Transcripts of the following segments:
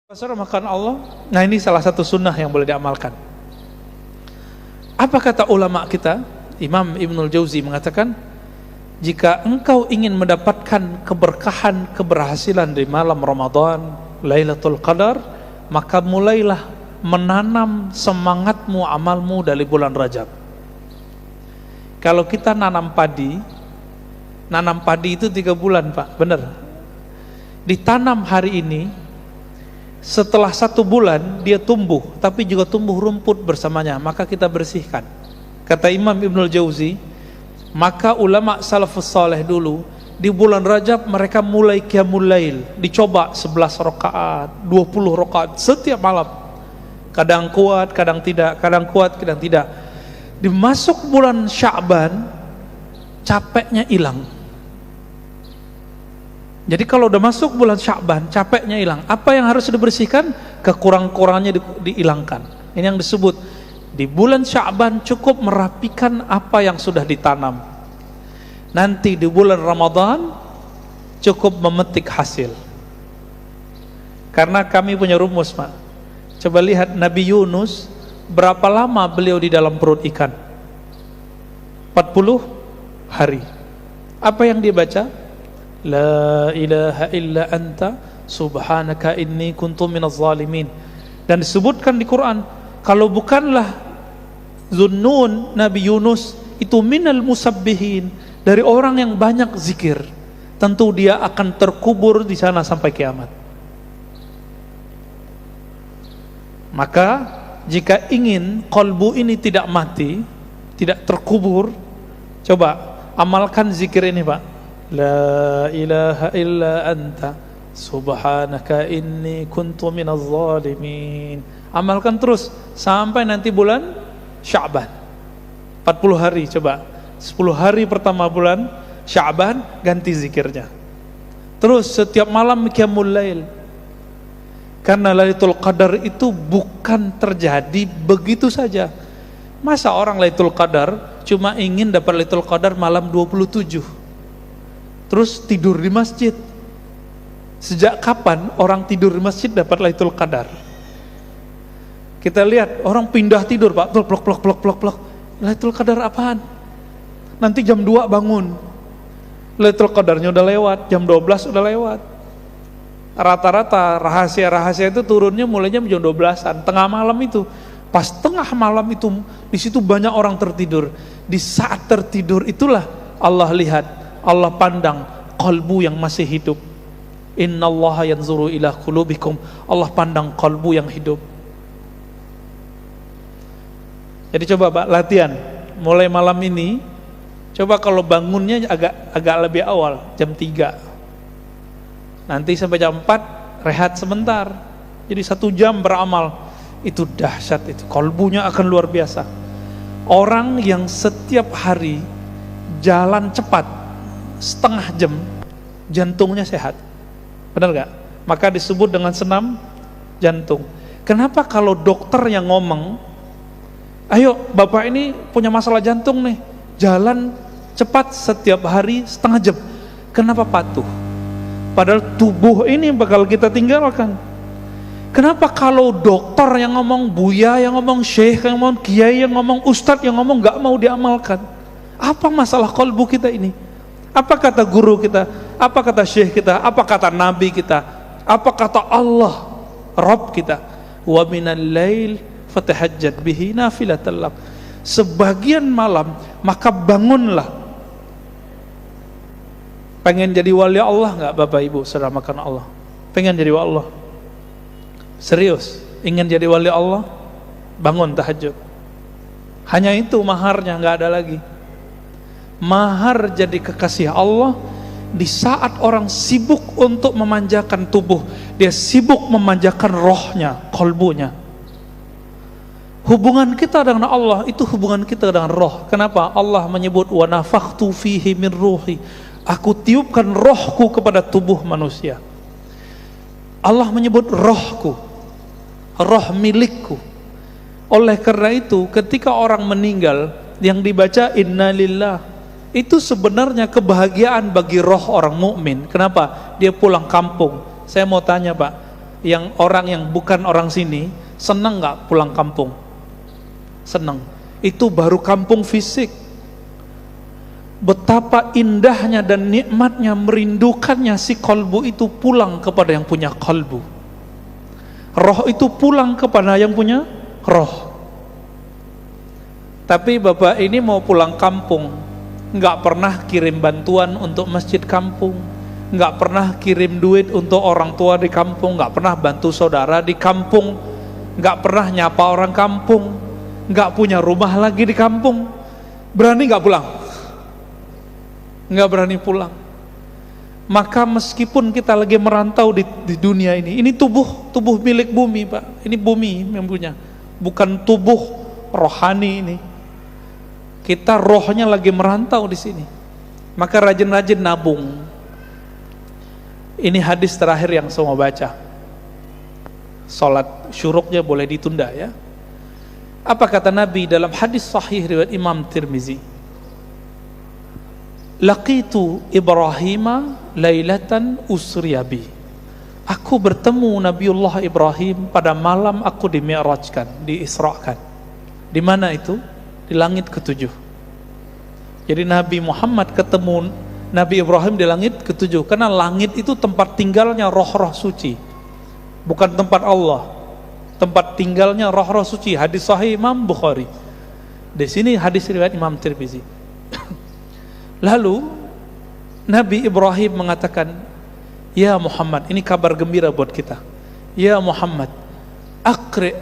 Pasar makan Allah. Nah, ini salah satu sunnah yang boleh diamalkan. Apa kata ulama kita? Imam Ibnul Jauzi mengatakan, jika engkau ingin mendapatkan keberkahan, keberhasilan di malam Ramadan, Lailatul Qadar, maka mulailah menanam semangatmu, amalmu dari bulan Rajab. Kalau kita nanam padi itu 3 bulan, Pak, benar. Ditanam hari ini, setelah 1 bulan dia tumbuh, tapi juga tumbuh rumput bersamanya, maka kita bersihkan. Kata Imam Ibnul Jauzi, maka ulama salafus saleh dulu di bulan Rajab mereka mulai qiyamul lail, dicoba 11 rakaat, 20 rakaat setiap malam. Kadang kuat, kadang tidak, kadang kuat, kadang tidak. Dimasuk bulan Sya'ban, capeknya hilang. Jadi kalau udah masuk bulan Sya'ban, capeknya hilang. Apa yang harus dibersihkan? Kekurang-kurangannya dihilangkan. Ini yang disebut di bulan Sya'ban cukup merapikan apa yang sudah ditanam. Nanti di bulan Ramadan cukup memetik hasil. Karena kami punya rumus, Pak. Coba lihat Nabi Yunus, berapa lama beliau di dalam perut ikan? 40 hari. Apa yang dia baca? La ilaha illa anta subhanaka inni kuntu minaz zalimin. Dan disebutkan di Quran, kalau bukanlah Zunnun, Nabi Yunus itu minal musabbihin, dari orang yang banyak zikir, tentu dia akan terkubur di sana sampai kiamat. Maka jika ingin kolbu ini tidak mati, tidak terkubur, coba amalkan zikir ini, Pak. La ilaha illa anta subhanaka inni kuntu minaz zalimin. Amalkan terus sampai nanti bulan Sya'ban, 40 hari. Coba 10 hari pertama bulan Sya'ban ganti zikirnya. Terus setiap malam qiyamul lail. Karena Lailatul Qadar itu bukan terjadi begitu saja. Masa orang Lailatul Qadar cuma ingin dapat Lailatul Qadar malam 27 terus tidur di masjid? Sejak kapan orang tidur di masjid dapat Lailatul Qadar? Kita lihat orang pindah tidur, Pak, plok. Lailatul Qadar apaan? Nanti jam 2 bangun, Lailatul Qadarnya udah lewat, jam 12 udah lewat. Rata-rata rahasia itu turunnya mulainya jam 12-an, tengah malam itu. Pas tengah malam itu, di situ banyak orang tertidur. Di saat tertidur itulah Allah lihat, Allah pandang kalbu yang masih hidup. Innallaha yanzuru ila qulubikum. Allah pandang kalbu yang hidup. Jadi coba, Pak, latihan mulai malam ini. Coba kalau bangunnya agak lebih awal, jam 3. Nanti sampai jam 4 rehat sebentar. Jadi 1 jam beramal. Itu dahsyat itu. Kalbunya akan luar biasa. Orang yang setiap hari jalan cepat setengah jam, jantungnya sehat. Benar gak? Maka disebut dengan senam jantung. Kenapa kalau dokter yang ngomong, ayo bapak ini punya masalah jantung nih, jalan cepat setiap hari setengah jam, kenapa patuh? Padahal tubuh ini bakal kita tinggalkan. Kenapa kalau dokter yang ngomong, buya yang ngomong, syekh yang ngomong, kiai yang ngomong, ustadz yang ngomong gak mau diamalkan? Apa masalah kalbu kita ini? Apa kata guru kita? Apa kata syekh kita? Apa kata nabi kita? Apa kata Allah Rabb kita? Wa minal lail fatahajjad bihi nafilatan lak. Sebagian malam maka bangunlah. Pengen jadi wali Allah enggak, Bapak Ibu saudara makan Allah? Pengen jadi wali Allah? Serius? Ingin jadi wali Allah? Bangun tahajud. Hanya itu maharnya, enggak ada lagi. Mahar jadi kekasih Allah di saat orang sibuk untuk memanjakan tubuh, dia sibuk memanjakan rohnya, kalbunya. Hubungan kita dengan Allah itu hubungan kita dengan roh. Kenapa? Allah menyebut wa nafakhtu fihi min ruhi. Aku tiupkan rohku kepada tubuh manusia. Allah menyebut rohku, roh milikku. Oleh karena itu ketika orang meninggal yang dibaca innalillah, itu sebenarnya kebahagiaan bagi roh orang mukmin. Kenapa? Dia pulang kampung. Saya mau tanya, Pak, yang orang yang bukan orang sini senang nggak pulang kampung? Senang. Itu baru kampung fisik. Betapa indahnya dan nikmatnya, merindukannya si kolbu itu pulang kepada yang punya kolbu. Roh itu pulang kepada yang punya roh. Tapi bapak ini mau pulang kampung, nggak pernah kirim bantuan untuk masjid kampung, nggak pernah kirim duit untuk orang tua di kampung, nggak pernah bantu saudara di kampung, nggak pernah nyapa orang kampung, nggak punya rumah lagi di kampung, berani nggak pulang? Nggak berani pulang. Maka meskipun kita lagi merantau di dunia ini tubuh milik bumi, Pak. Ini bumi yang punya, bukan tubuh rohani ini. Kita rohnya lagi merantau di sini. Maka rajin-rajin nabung. Ini hadis terakhir yang saya mau baca. Salat syuruknya boleh ditunda ya. Apa kata Nabi dalam hadis sahih riwayat Imam Tirmizi? Laqitu Ibrahima lailatan usriyabi. Aku bertemu Nabiullah Ibrahim pada malam aku dimi'rajkan, diisrakan. Di mana itu? Di langit ketujuh. Jadi Nabi Muhammad ketemu Nabi Ibrahim di langit ketujuh, karena langit itu tempat tinggalnya roh-roh suci, bukan tempat Allah, tempat tinggalnya roh-roh suci. Hadis sahih Imam Bukhari. Di sini hadis riwayat Imam Tirmizi. Lalu Nabi Ibrahim mengatakan, ya Muhammad, ini kabar gembira buat kita. Ya Muhammad, aqri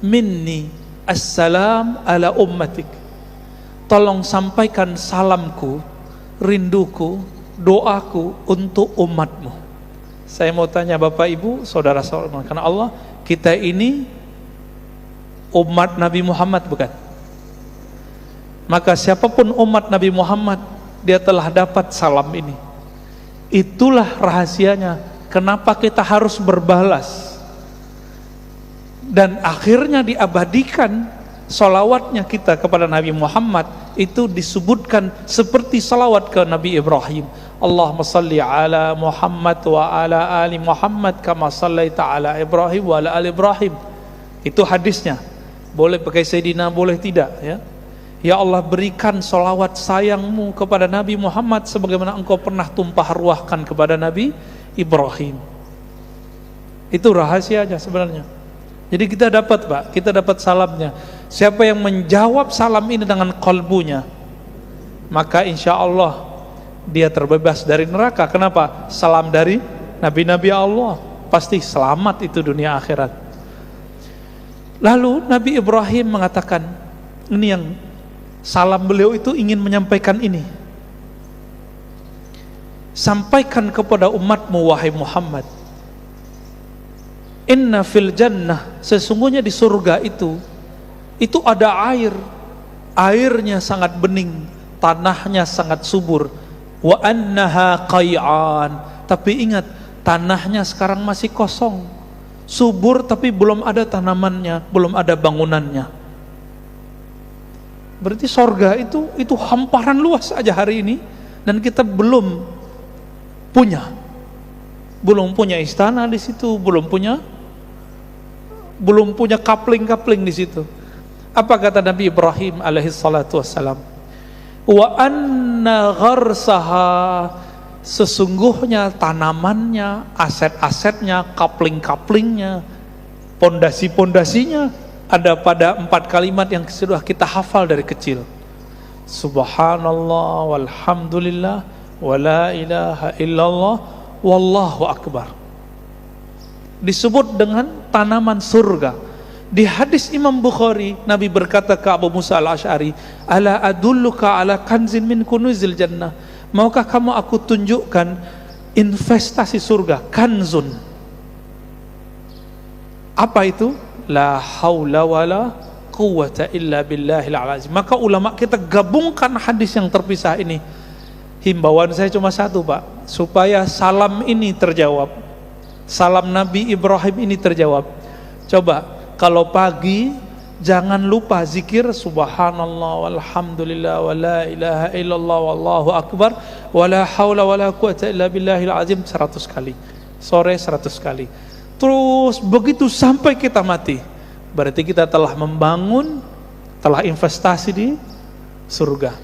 minni assalam ala ummatik. Tolong sampaikan salamku, rinduku, doaku untuk umatmu. Saya mau tanya Bapak Ibu, saudara-saudara, karena Allah, kita ini umat Nabi Muhammad bukan? Maka siapapun umat Nabi Muhammad, dia telah dapat salam ini. Itulah rahasianya kenapa kita harus berbalas, dan akhirnya diabadikan salawatnya kita kepada Nabi Muhammad. Itu disebutkan seperti salawat ke Nabi Ibrahim. Allahumma salli ala Muhammad wa ala ali Muhammad kama sallaita ala Ibrahim wa ala ali Ibrahim. Itu hadisnya. Boleh pakai Sayyidina, boleh tidak ya. Ya Allah, berikan salawat sayangmu kepada Nabi Muhammad sebagaimana engkau pernah tumpah ruahkan kepada Nabi Ibrahim. Itu rahasianya sebenarnya. Jadi kita dapat, Pak, kita dapat salamnya. Siapa yang menjawab salam ini dengan kalbunya, maka insya Allah dia terbebas dari neraka. Kenapa? Salam dari Nabi-Nabi Allah, pasti selamat itu dunia akhirat. Lalu Nabi Ibrahim mengatakan, ini yang salam beliau itu ingin menyampaikan ini. Sampaikan kepada umatmu wahai Muhammad, inna fil jannah, sesungguhnya di surga itu ada air. Airnya sangat bening, tanahnya sangat subur. Wa annaha qay'an, tapi ingat, tanahnya sekarang masih kosong. Subur tapi belum ada tanamannya, belum ada bangunannya. Berarti surga itu hamparan luas aja hari ini, dan kita belum punya istana di situ, belum punya kapling-kapling di situ. Apa kata Nabi Ibrahim alaihi salatu wassalam? Wa anna gharsaha, sesungguhnya tanamannya, aset-asetnya, kapling-kaplingnya, pondasi-pondasinya ada pada 4 kalimat yang sudah kita hafal dari kecil. Subhanallah walhamdulillah wa la ilaha illallah wallahu akbar. Disebut dengan tanaman surga. Di hadis Imam Bukhari, Nabi berkata ke Abu Musa al-Ash'ari, ala adulluka ala kanzin min kunuzil jannah, maukah kamu aku tunjukkan investasi surga, kanzun. Apa itu? La haula wala quwwata illa billahil azim. Maka ulama kita gabungkan hadis yang terpisah ini. Himbauan saya cuma satu, Pak, supaya salam ini terjawab, salam Nabi Ibrahim ini terjawab. Coba kalau pagi jangan lupa zikir subhanallah walhamdulillah wa la ilaha illallah wallahu akbar wa la haula wa la quwwata illa billahil azim 100 kali. Sore 100 kali. terus begitu sampai kita mati. Berarti kita telah membangun, telah investasi di surga.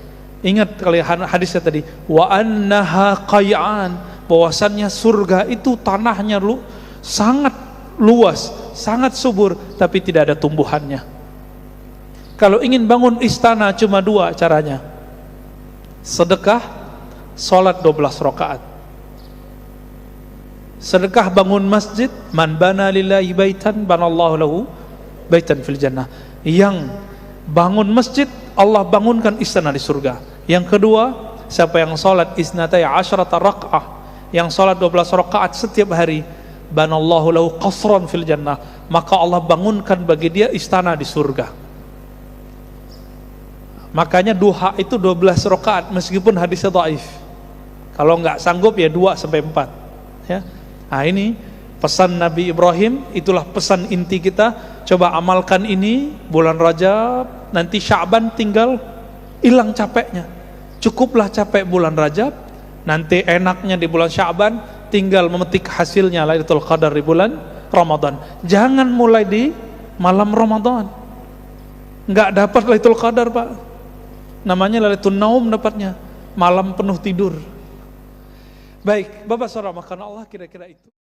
Ingat kali hadisnya tadi, wa annaha qay'an, bahwasannya surga itu tanahnya sangat luas, sangat subur, tapi tidak ada tumbuhannya. Kalau ingin bangun istana cuma dua caranya: sedekah, sholat 12 rakaat. Sedekah bangun masjid, man bana lillahi baitan banallahu lahu baitan fil jannah. Yang bangun masjid, Allah bangunkan istana di surga. Yang kedua, siapa yang sholat isnatai asyrata rak'ah, yang sholat 12 rakaat setiap hari, banallahu lahu qasran fil jannah, maka Allah bangunkan bagi dia istana di surga. Makanya duha itu 12 rakaat meskipun hadisnya dhaif. Kalau nggak sanggup ya 2 sampai 4 ya. Nah ini pesan Nabi Ibrahim, itulah pesan inti kita. Coba amalkan ini bulan Rajab, nanti Sya'ban tinggal hilang capeknya. Cukuplah capek bulan Rajab, nanti enaknya di bulan Sya'ban tinggal memetik hasilnya Lailatul Qadar di bulan Ramadan. Jangan mulai di malam Ramadan. Nggak dapat Lailatul Qadar, Pak. Namanya Lailatul Naum dapatnya, malam penuh tidur. Baik, Bapak Saudara, maka Allah kira-kira itu.